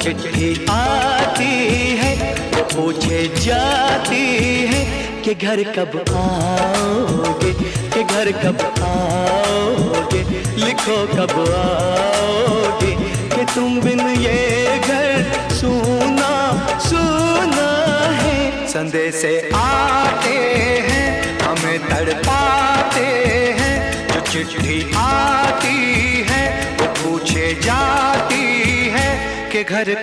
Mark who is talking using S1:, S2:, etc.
S1: चिट्ठी आती है वो पूछे जाती है कि घर कब आओगे, कि घर कब आओगे, लिखो कब आओगे, कि तुम बिन ये घर सूना सूना है। संदेश आते हैं हमें तड़पाते हैं, जो चिट्ठी आती है वो पूछे जाती है कि घर